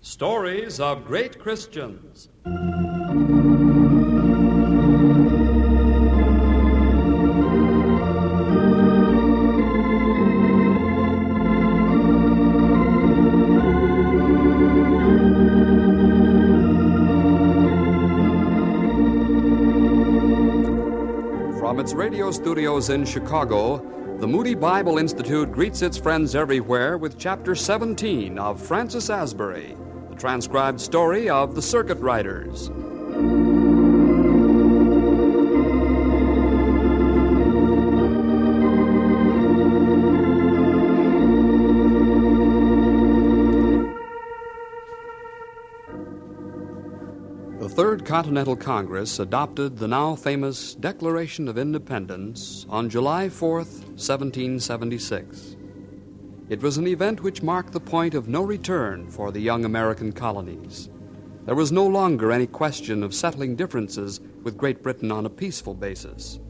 Stories of Great Christians. From its radio studios in Chicago, the Moody Bible Institute greets its friends everywhere with Chapter 17 of Francis Asbury, the transcribed story of the Circuit Riders. The Third Continental Congress adopted the now famous Declaration of Independence on July 4th, 1776. It was an event which marked the point of no return for the young American colonies. There was no longer any question of settling differences with Great Britain on a peaceful basis.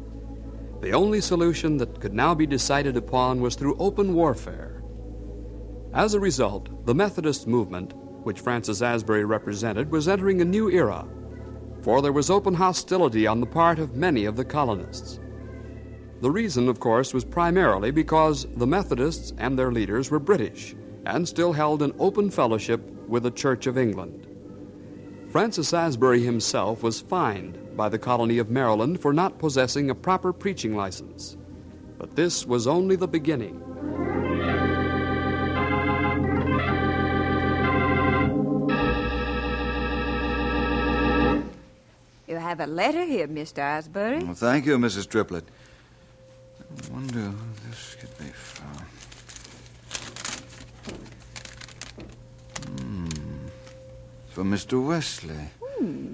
The only solution that could now be decided upon was through open warfare. As a result, the Methodist movement, which Francis Asbury represented, was entering a new era, for there was open hostility on the part of many of the colonists. The reason, of course, was primarily because the Methodists and their leaders were British and still held an open fellowship with the Church of England. Francis Asbury himself was fined by the colony of Maryland for not possessing a proper preaching license. But this was only the beginning. You have a letter here, Mr. Asbury. Well, thank you, Mrs. Triplett. I wonder who this could be from. From Mr. Wesley.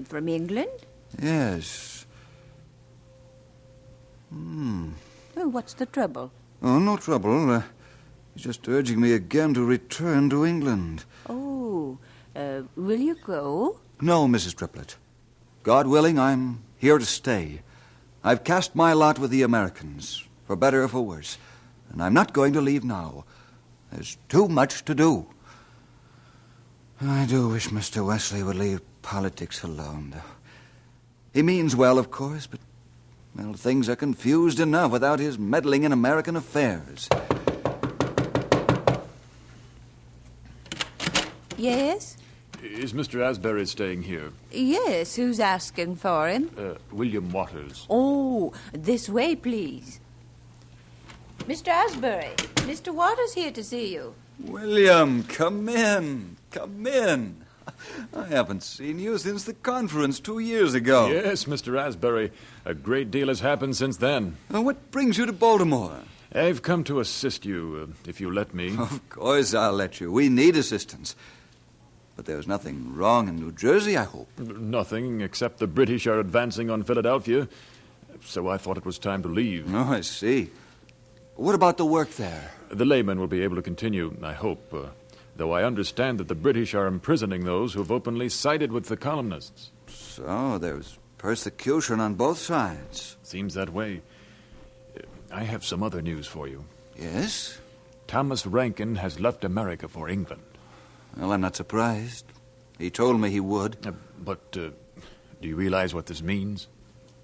From England? Yes. Oh, what's the trouble? Oh, no trouble. He's just urging me again to return to England. Oh, will you go? No, Mrs. Triplett. God willing, I'm here to stay. I've cast my lot with the Americans, for better or for worse, and I'm not going to leave now. There's too much to do. I do wish Mr. Wesley would leave politics alone, though. He means well, of course, but, well, things are confused enough without his meddling in American affairs. Yes? Is Mr. Asbury staying here? Yes, who's asking for him? William Waters. Oh, this way, please. Mr. Asbury, Mr. Waters here to see you. William, come in. Come in. I haven't seen you since the conference 2 years ago. Yes, Mr. Asbury. A great deal has happened since then. What brings you to Baltimore? I've come to assist you, if you let me. Of course I'll let you. We need assistance. But there's nothing wrong in New Jersey, I hope. Nothing, except the British are advancing on Philadelphia. So I thought it was time to leave. Oh, I see. What about the work there? The laymen will be able to continue, I hope. Though I understand that the British are imprisoning those who've openly sided with the colonists. So there's persecution on both sides. Seems that way. I have some other news for you. Yes? Thomas Rankin has left America for England. Well, I'm not surprised. He told me he would. But do you realize what this means?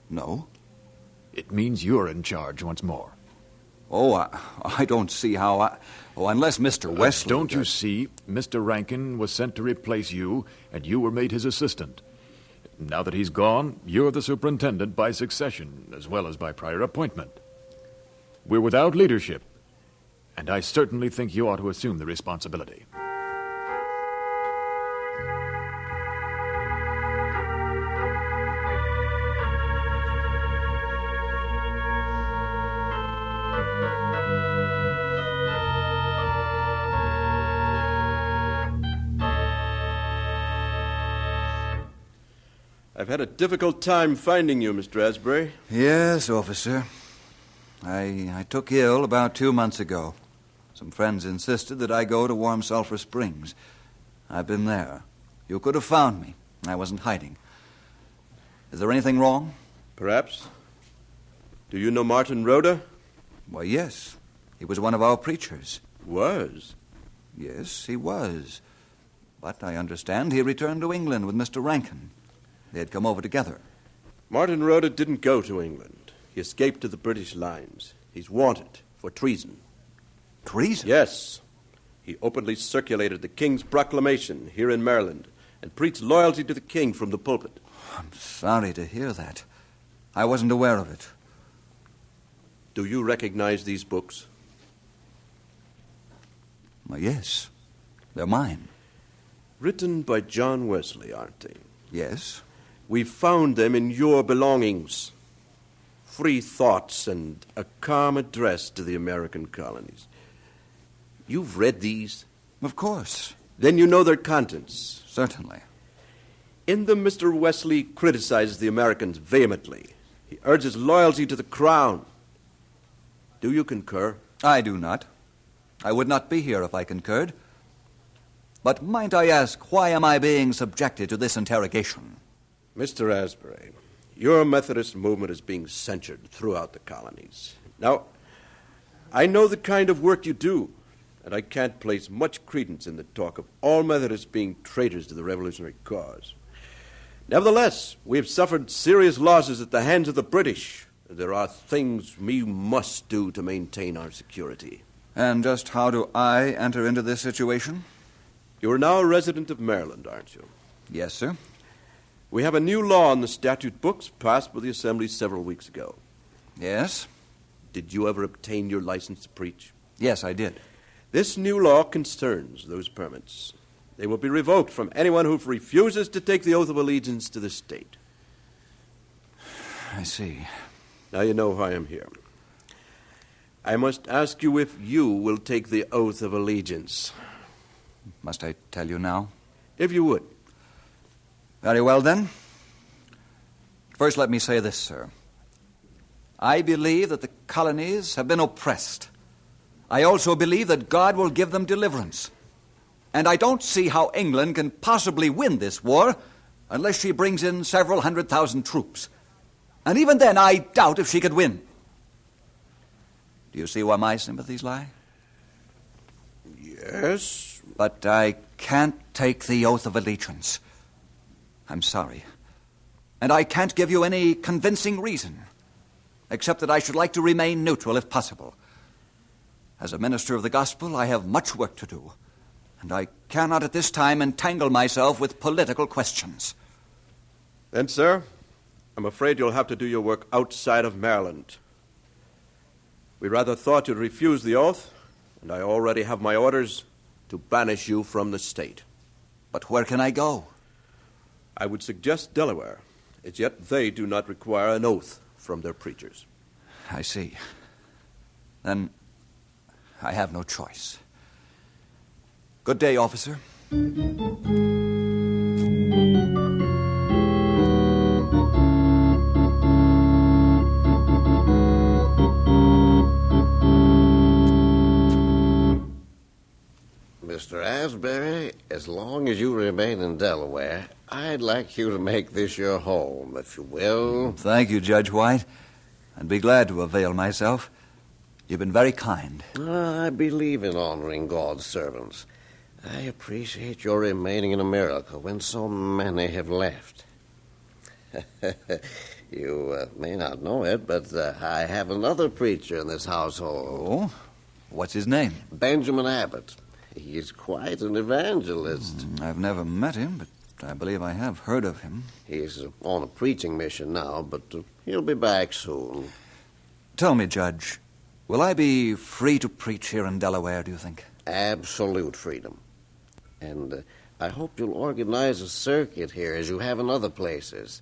No. It means you're in charge once more. Oh, I don't see how unless Mr. Wesley... Don't you see? Mr. Rankin was sent to replace you, and you were made his assistant. Now that he's gone, you're the superintendent by succession, as well as by prior appointment. We're without leadership, and I certainly think you ought to assume the responsibility. I've had a difficult time finding you, Mr. Asbury. Yes, officer. I took ill about 2 months ago. Some friends insisted that I go to Warm Sulphur Springs. I've been there. You could have found me. I wasn't hiding. Is there anything wrong? Perhaps. Do you know Martin Rhoda? Why, yes. He was one of our preachers. Was? Yes, he was. But I understand he returned to England with Mr. Rankin. They had come over together. Martin Rhoda didn't go to England. He escaped to the British lines. He's wanted for treason. Treason? Yes. He openly circulated the King's proclamation here in Maryland and preached loyalty to the King from the pulpit. I'm sorry to hear that. I wasn't aware of it. Do you recognize these books? Well, yes. They're mine. Written by John Wesley, aren't they? Yes. We found them in your belongings. Free thoughts and a calm address to the American colonies. You've read these? Of course. Then you know their contents. Certainly. In them, Mr. Wesley criticizes the Americans vehemently. He urges loyalty to the crown. Do you concur? I do not. I would not be here if I concurred. But might I ask, why am I being subjected to this interrogation? Mr. Asbury, your Methodist movement is being censured throughout the colonies. Now, I know the kind of work you do, and I can't place much credence in the talk of all Methodists being traitors to the revolutionary cause. Nevertheless, we have suffered serious losses at the hands of the British. There are things we must do to maintain our security. And just how do I enter into this situation? You are now a resident of Maryland, aren't you? Yes, sir. We have a new law in the statute books passed by the Assembly several weeks ago. Yes? Did you ever obtain your license to preach? Yes, I did. This new law concerns those permits. They will be revoked from anyone who refuses to take the oath of allegiance to the state. I see. Now you know why I'm here. I must ask you if you will take the oath of allegiance. Must I tell you now? If you would. Very well, then. First, let me say this, sir. I believe that the colonies have been oppressed. I also believe that God will give them deliverance. And I don't see how England can possibly win this war unless she brings in several 100,000 troops. And even then, I doubt if she could win. Do you see where my sympathies lie? Yes. But I can't take the oath of allegiance. I'm sorry. And I can't give you any convincing reason, except that I should like to remain neutral if possible. As a minister of the gospel, I have much work to do, and I cannot at this time entangle myself with political questions. Then, sir, I'm afraid you'll have to do your work outside of Maryland. We rather thought you'd refuse the oath, and I already have my orders to banish you from the state. But where can I go? I would suggest Delaware, as yet they do not require an oath from their preachers. I see. Then I have no choice. Good day, officer. Mr. Asbury, as long as you remain in Delaware, I'd like you to make this your home, if you will. Thank you, Judge White. I'd be glad to avail myself. You've been very kind. I believe in honoring God's servants. I appreciate your remaining in America when so many have left. You may not know it, but I have another preacher in this household. Oh? What's his name? Benjamin Abbott. He's quite an evangelist. I've never met him, but I believe I have heard of him. He's on a preaching mission now, but he'll be back soon. Tell me, Judge, will I be free to preach here in Delaware, do you think? Absolute freedom. And I hope you'll organize a circuit here as you have in other places.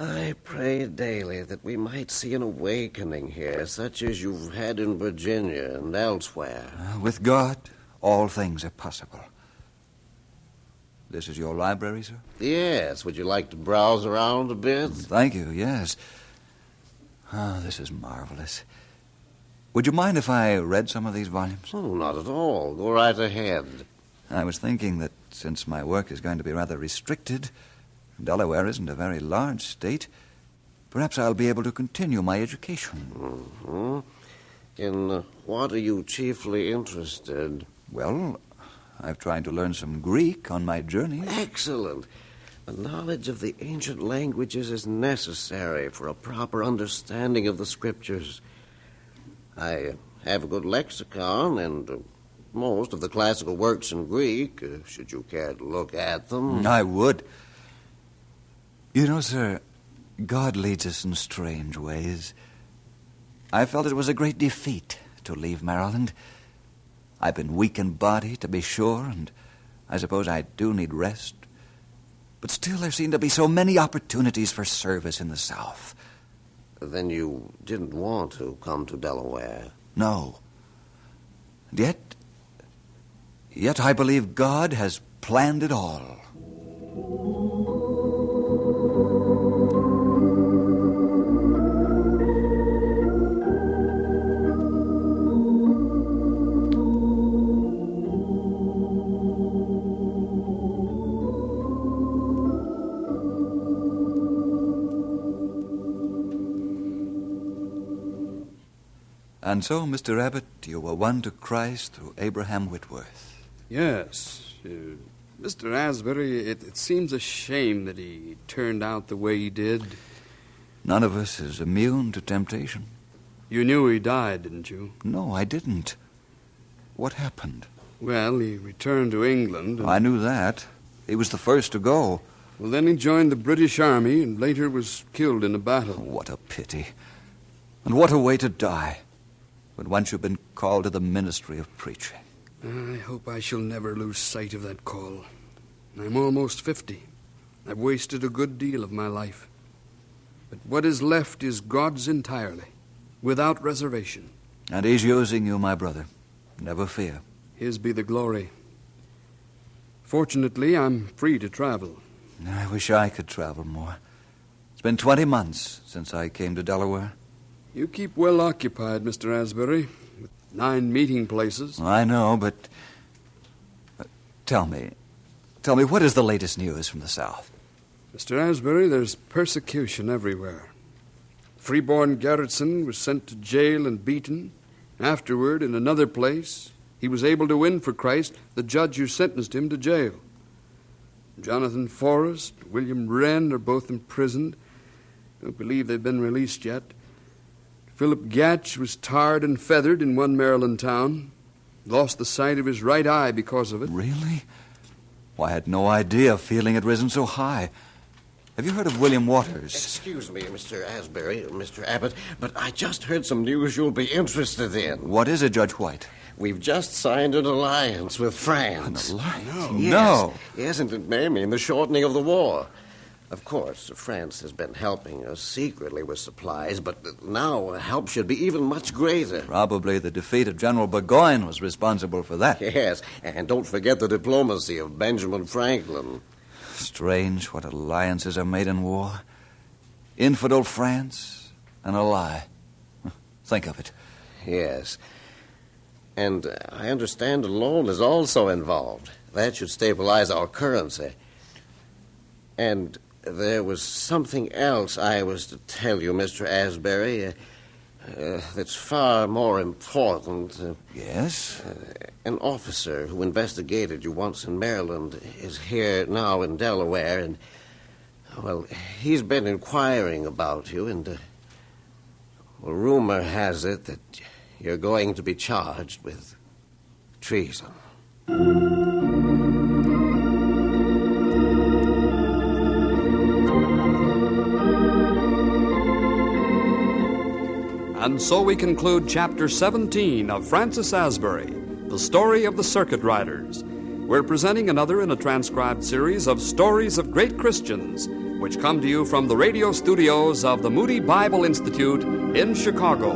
I pray daily that we might see an awakening here, such as you've had in Virginia and elsewhere. With God, all things are possible. This is your library, sir? Yes, would you like to browse around a bit? Thank you, yes. Oh, this is marvelous. Would you mind if I read some of these volumes? Oh, not at all. Go right ahead. I was thinking that since my work is going to be rather restricted, Delaware isn't a very large state, perhaps I'll be able to continue my education. Mm-hmm. In what are you chiefly interested? Well, I've tried to learn some Greek on my journey. Excellent. The knowledge of the ancient languages is necessary for a proper understanding of the Scriptures. I have a good lexicon and most of the classical works in Greek, should you care to look at them. I would. You know, sir, God leads us in strange ways. I felt it was a great defeat to leave Maryland. I've been weak in body, to be sure, and I suppose I do need rest. But still there seem to be so many opportunities for service in the South. Then you didn't want to come to Delaware? No. And yet I believe God has planned it all. And so, Mr. Abbott, you were won to Christ through Abraham Whitworth. Yes. Mr. Asbury, it seems a shame that he turned out the way he did. None of us is immune to temptation. You knew he died, didn't you? No, I didn't. What happened? Well, he returned to England. I knew that. He was the first to go. Well, then he joined the British Army and later was killed in a battle. Oh, what a pity. And what a way to die. When once you've been called to the ministry of preaching. I hope I shall never lose sight of that call. I'm almost 50. I've wasted a good deal of my life. But what is left is God's entirely, without reservation. And he's using you, my brother. Never fear. His be the glory. Fortunately, I'm free to travel. I wish I could travel more. It's been 20 months since I came to Delaware. You keep well occupied, Mr. Asbury, with 9 meeting places. I know, but tell me, what is the latest news from the South? Mr. Asbury, there's persecution everywhere. Freeborn Garretson was sent to jail and beaten. Afterward, in another place, he was able to win for Christ the judge who sentenced him to jail. Jonathan Forrest, William Wren are both imprisoned. I don't believe they've been released yet. Philip Gatch was tarred and feathered in one Maryland town. Lost the sight of his right eye because of it. Really? Why, I had no idea feeling had risen so high. Have you heard of William Waters? Excuse me, Mr. Asbury, Mr. Abbott, but I just heard some news you'll be interested in. What is it, Judge White? We've just signed an alliance with France. An alliance? Yes. No. Yes, and it may mean the shortening of the war. Of course, France has been helping us secretly with supplies, but now help should be even much greater. Probably the defeat of General Burgoyne was responsible for that. Yes, and don't forget the diplomacy of Benjamin Franklin. Strange what alliances are made in war. Infidel France and a lie. Think of it. Yes. And I understand a loan is also involved. That should stabilize our currency. And there was something else I was to tell you, Mr. Asbury, that's far more important. Yes? An officer who investigated you once in Maryland is here now in Delaware, and, well, he's been inquiring about you, and, well, rumor has it that you're going to be charged with treason. And so we conclude Chapter 17 of Francis Asbury, The Story of the Circuit Riders. We're presenting another in a transcribed series of Stories of Great Christians, which come to you from the radio studios of the Moody Bible Institute in Chicago.